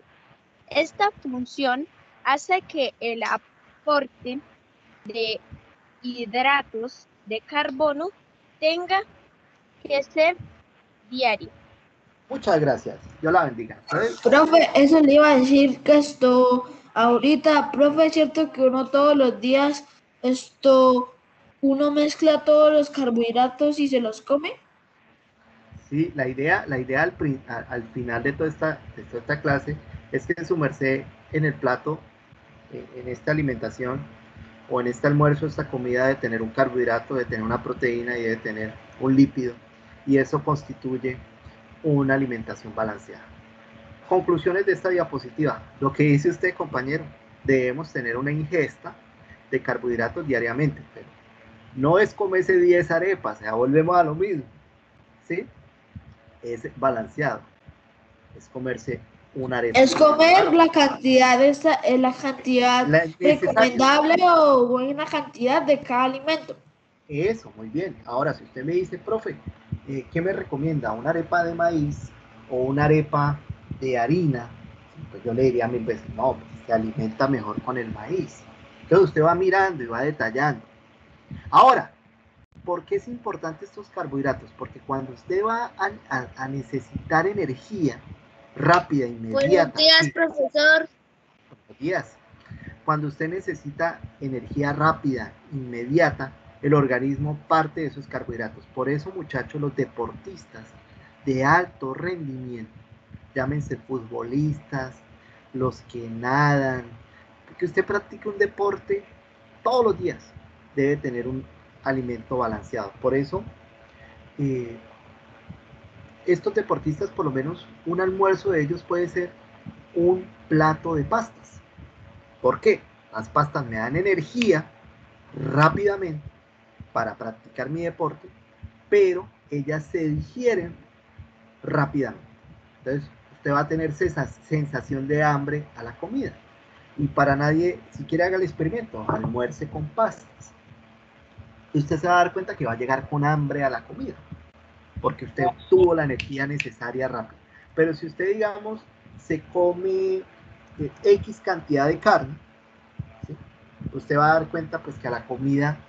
Esta función hace que el aporte de hidratos de carbono tenga que ser diario.
Muchas gracias. Dios la bendiga. ¿Sabes?
Profe, eso le iba a decir que ahorita, profe, es cierto que uno todos los días, uno mezcla todos los carbohidratos y se los come.
Sí, la idea al final de toda esta clase es que su merced en el plato, en esta alimentación o en este almuerzo, esta comida, de tener un carbohidrato, de tener una proteína y de tener un lípido, y eso constituye una alimentación balanceada. Conclusiones de esta diapositiva. Lo que dice usted, compañero, debemos tener una ingesta de carbohidratos diariamente, pero no es comerse 10 arepas, ya volvemos a lo mismo, ¿sí? Es balanceado, es comerse una arepa.
Es comer la cantidad recomendable o buena cantidad de cada alimento.
Eso, muy bien. Ahora, si usted me dice, profe, ¿qué me recomienda? ¿Una arepa de maíz o una arepa de harina? Pues yo le diría 1000 veces, no, pues se alimenta mejor con el maíz. Entonces usted va mirando y va detallando. Ahora, ¿por qué es importante estos carbohidratos? Porque cuando usted va a necesitar energía rápida, inmediata.
Buenos días, profesor.
Buenos días. Cuando usted necesita energía rápida, inmediata, el organismo parte de esos carbohidratos. Por eso, muchachos, los deportistas de alto rendimiento, llámense futbolistas, los que nadan, porque usted practica un deporte todos los días, debe tener un alimento balanceado. Por eso, estos deportistas, por lo menos un almuerzo de ellos puede ser un plato de pastas. ¿Por qué? Las pastas me dan energía rápidamente para practicar mi deporte, pero ellas se digieren rápidamente. Entonces, usted va a tener esa sensación de hambre a la comida. Y para nadie, si quiere, haga el experimento, almuerce con pastas. Y usted se va a dar cuenta que va a llegar con hambre a la comida, porque usted obtuvo la energía necesaria rápido. Pero si usted, digamos, se come X cantidad de carne, ¿sí? Usted va a dar cuenta pues que a la comida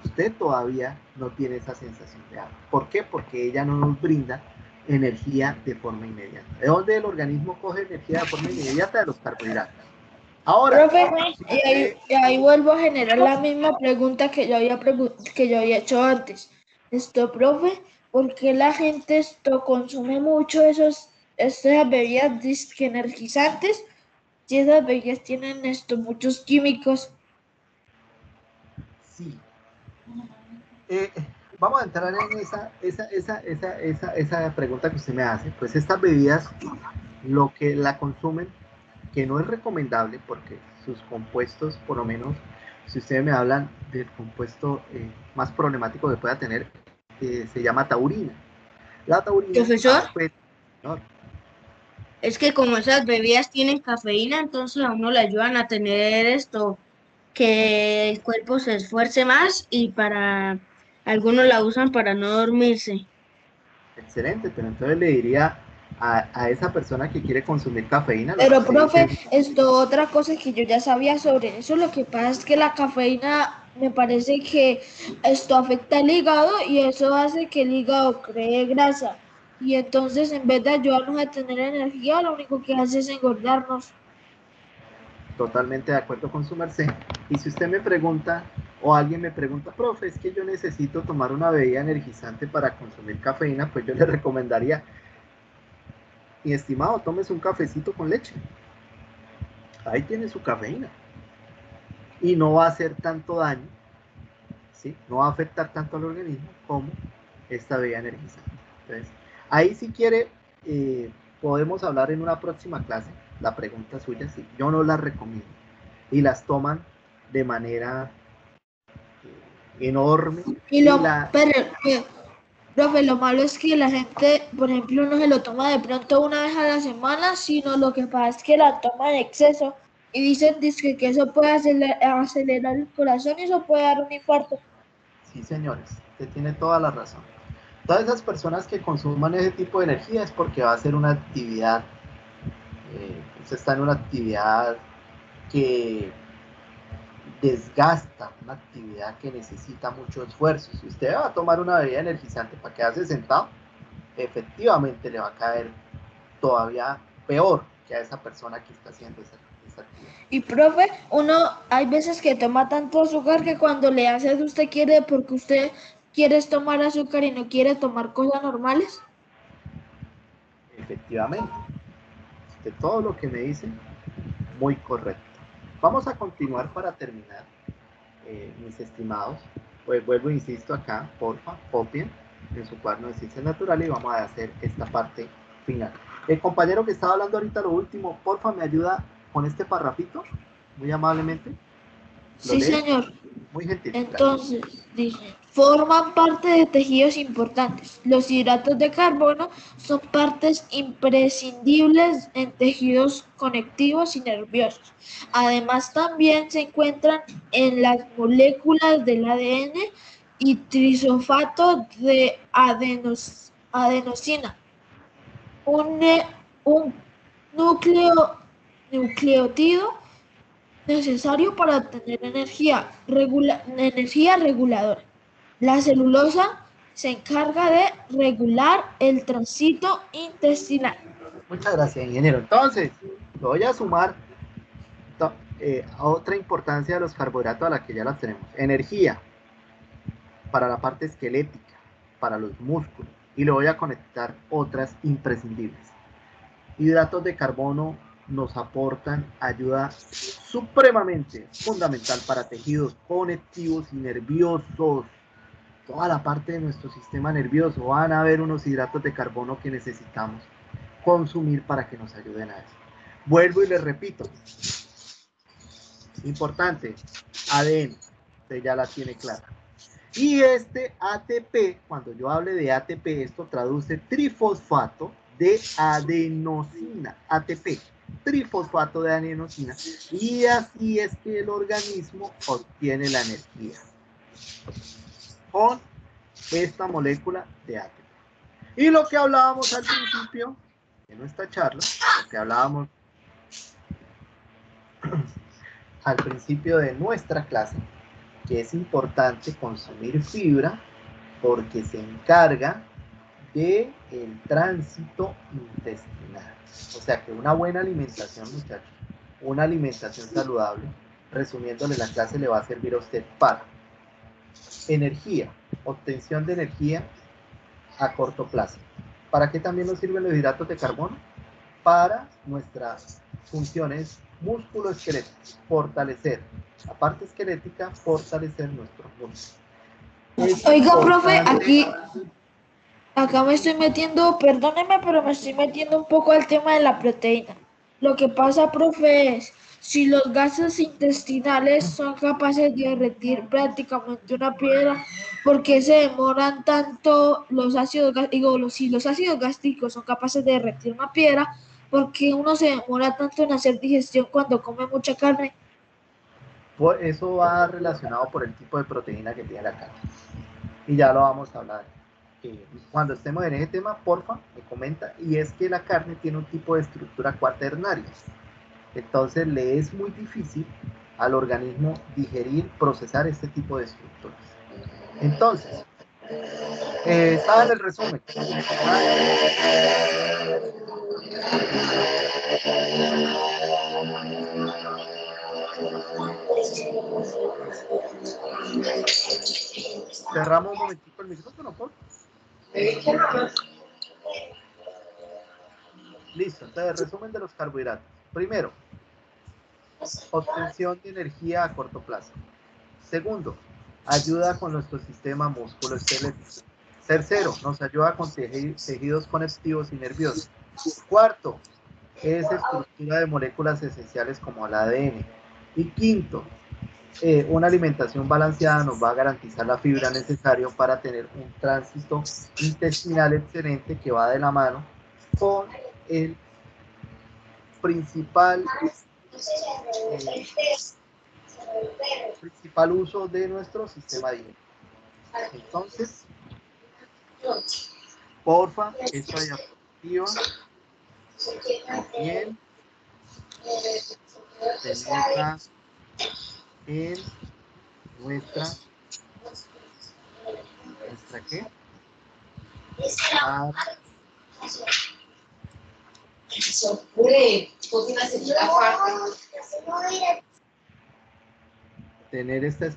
usted todavía no tiene esa sensación de hambre. ¿Por qué? Porque ella no nos brinda energía de forma inmediata. ¿De dónde el organismo coge energía de forma inmediata? De los carbohidratos. Ahora,
profe, y ahí vuelvo a generar la misma pregunta que yo había hecho antes. Profe, ¿por qué la gente consume mucho esas bebidas disque energizantes? Si esas bebidas tienen muchos químicos.
Sí, Vamos a entrar en esa pregunta que usted me hace. Pues estas bebidas, lo que la consumen, que no es recomendable porque sus compuestos, por lo menos, si ustedes me hablan del compuesto más problemático que pueda tener, se llama taurina. La taurina
Profesor,
afecta, ¿no?
es que como esas bebidas tienen cafeína, entonces a uno le ayudan a tener esto, que el cuerpo se esfuerce más y para algunos la usan para no dormirse.
Excelente, pero entonces le diría a esa persona que quiere consumir cafeína, lo que
Pero,
usted
profe,
dice,
otra cosa que yo ya sabía sobre eso, lo que pasa es que la cafeína me parece que esto afecta al hígado y eso hace que el hígado cree grasa. Y entonces, en vez de ayudarnos a tener energía, lo único que hace es engordarnos.
totalmente de acuerdo con su merced. Y si usted me pregunta, o alguien me pregunta, profe, es que yo necesito tomar una bebida energizante para consumir cafeína, pues yo le recomendaría, mi estimado, tómese un cafecito con leche. Ahí tiene su cafeína. Y no va a hacer tanto daño, ¿sí? No va a afectar tanto al organismo como esta bebida energizante. Entonces, ahí si quiere, podemos hablar en una próxima clase. La pregunta suya, sí, yo no la recomiendo. Y las toman de manera enorme.
Y
Y
lo,
la,
pero, profe, lo malo es que la gente, por ejemplo, no se lo toma de pronto una vez a la semana, sino lo que pasa es que la toma en exceso. Y dicen dizque que eso puede acelerar el corazón y eso puede dar un infarto.
sí, señores, usted tiene toda la razón. Todas esas personas que consuman ese tipo de energía es porque va a ser una actividad, usted está en una actividad que desgasta, una actividad que necesita mucho esfuerzo. Si usted va a tomar una bebida energizante para quedarse sentado, efectivamente le va a caer todavía peor que a esa persona que está haciendo esa actividad.
Y profe, hay veces que toma tanto azúcar que cuando le hace eso usted quiere, porque usted quiere tomar azúcar y no quiere tomar cosas normales.
Efectivamente, de todo lo que me dice, muy correcto. Vamos a continuar para terminar, mis estimados. Pues vuelvo e insisto acá, porfa, copien en su cuaderno de ciencias naturales y vamos a hacer esta parte final. El compañero que estaba hablando ahorita, lo último, porfa, me ayuda con este parrafito, muy amablemente. ¿Lo
Sí,
lee?
señor.
Muy gentil, gracias.
Entonces, dice, forman parte de tejidos importantes. Los hidratos de carbono son partes imprescindibles en tejidos conectivos y nerviosos. Además, también se encuentran en las moléculas del ADN y trisoffato de adenosina, un nucleótido necesario para obtener energía reguladora. La celulosa se encarga de regular el tránsito intestinal.
Muchas gracias, ingeniero. Entonces, lo voy a sumar a otra importancia de los carbohidratos a la que ya las tenemos. Energía para la parte esquelética, para los músculos. Y le voy a conectar otras imprescindibles. Hidratos de carbono nos aportan ayuda supremamente fundamental para tejidos conectivos y nerviosos. Toda la parte de nuestro sistema nervioso van a haber unos hidratos de carbono que necesitamos consumir para que nos ayuden a eso. Vuelvo y les repito. Importante, ADN, usted ya la tiene clara. Y este ATP, cuando yo hable de ATP, esto traduce trifosfato de adenosina, ATP, trifosfato de adenosina, y así es que el organismo obtiene la energía con esta molécula de ATP. Y lo que hablábamos al principio de nuestra charla, lo que hablábamos al principio de nuestra clase, que es importante consumir fibra porque se encarga del tránsito intestinal. O sea que una buena alimentación, muchachos, una alimentación saludable, resumiéndole la clase, le va a servir a usted para energía, obtención de energía a corto plazo. ¿Para qué también nos sirven los hidratos de carbono? Para nuestras funciones músculo-esqueléticas, fortalecer la parte esquelética, fortalecer nuestros músculos. Es
Oiga, profe,
importante.
acá me estoy metiendo, perdóneme, pero me estoy metiendo un poco al tema de la proteína. Lo que pasa, profe, es si los gases intestinales son capaces de derretir prácticamente una piedra, ¿por qué se demoran tanto los ácidos gástricos? Si los ácidos gástricos son capaces de derretir una piedra, ¿por qué uno se demora tanto en hacer digestión cuando come mucha carne?
Eso va relacionado por el tipo de proteína que tiene la carne. Y ya lo vamos a hablar. Cuando estemos en ese tema, porfa, me comenta. Y es que la carne tiene un tipo de estructura cuaternaria. Entonces le es muy difícil al organismo digerir, procesar este tipo de estructuras. Entonces, ¿saben el resumen? Cerramos un momentito el micrófono, por favor. Listo, entonces resumen de los carbohidratos. Primero, obtención de energía a corto plazo. Segundo, ayuda con nuestro sistema musculoesquelético. Tercero, nos ayuda con tejidos conectivos y nerviosos. Cuarto, es estructura de moléculas esenciales como el ADN. Y quinto, una alimentación balanceada nos va a garantizar la fibra necesaria para tener un tránsito intestinal excelente que va de la mano con el principal uso de nuestro sistema digestivo. Entonces, porfa, esta diapositiva, bien, tenerla en nuestra ¿qué? Tener esta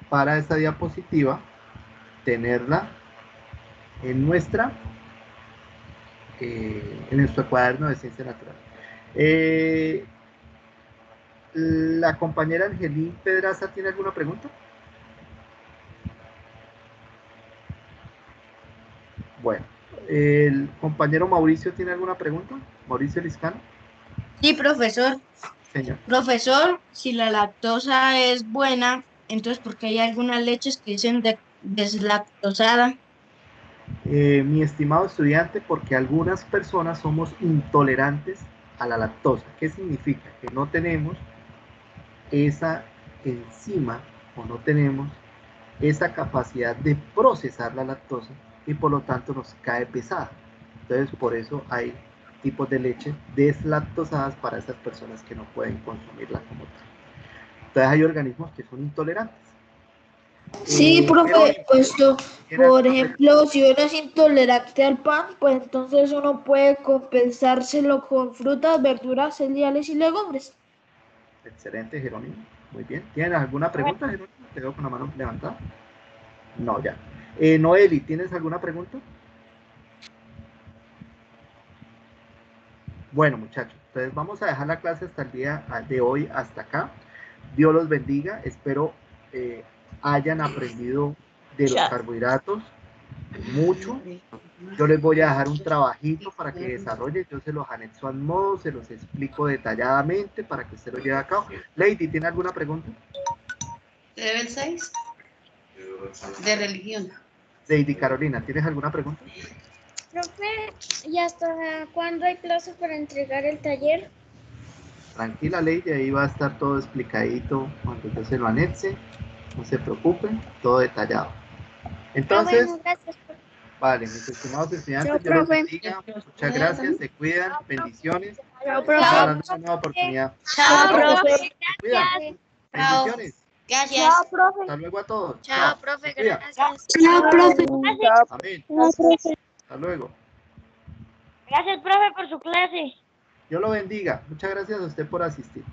para esta diapositiva, tenerla en nuestro cuaderno de ciencia natural. ¿La compañera Angelín Pedraza tiene alguna pregunta? Bueno, ¿el compañero Mauricio tiene alguna pregunta? ¿Mauricio Liscano?
Sí, profesor.
Señor.
Profesor, si la lactosa es buena, entonces ¿por qué hay algunas leches que dicen deslactosada?
Mi estimado estudiante, porque algunas personas somos intolerantes a la lactosa. ¿Qué significa? Que no tenemos esa enzima o no tenemos esa capacidad de procesar la lactosa y por lo tanto nos cae pesada. Entonces por eso hay tipos de leche deslactosadas para esas personas que no pueden consumirla como tal. Entonces hay organismos que son intolerantes.
Sí, profe, puesto, por ejemplo, si uno es intolerante al pan, pues entonces uno puede compensárselo con frutas, verduras, cereales y legumbres.
Excelente, Jerónimo. Muy bien. ¿Tienes alguna pregunta, Jerónimo? Te veo con la mano levantada. No, ya. Noeli, ¿tienes alguna pregunta? Bueno, muchachos, entonces vamos a dejar la clase hasta el día de hoy, hasta acá. Dios los bendiga. Espero hayan aprendido de los carbohidratos mucho. Yo les voy a dejar un trabajito para que desarrollen. Yo se los anexo al modo, se los explico detalladamente para que usted lo lleve a cabo. Lady, ¿tiene alguna pregunta?
Level 6 de religión.
Lady Carolina, ¿tienes alguna pregunta?
Profe, ¿y hasta cuándo hay plazo para entregar el taller?
Tranquila, Lady, ahí va a estar todo explicadito cuando yo se lo anexe. No se preocupen, todo detallado. Entonces,
bueno, gracias.
Vale, mis estimados estudiantes,
Chao,
Dios los
profe.
bendiga. Muchas gracias, se cuidan, bendiciones.
Chao,
Estamos
profe.
hablando de una nueva oportunidad.
Chao, profe.
Se cuidan.
Chao.
Bendiciones.
Gracias.
Chao, profe.
Hasta luego a todos.
Chao, profe.
Se cuidan.
Gracias.
Chao, profe.
Amén.
Chao, profe.
Hasta luego.
Gracias, profe, por su clase.
Dios lo bendiga. Muchas gracias a usted por asistir.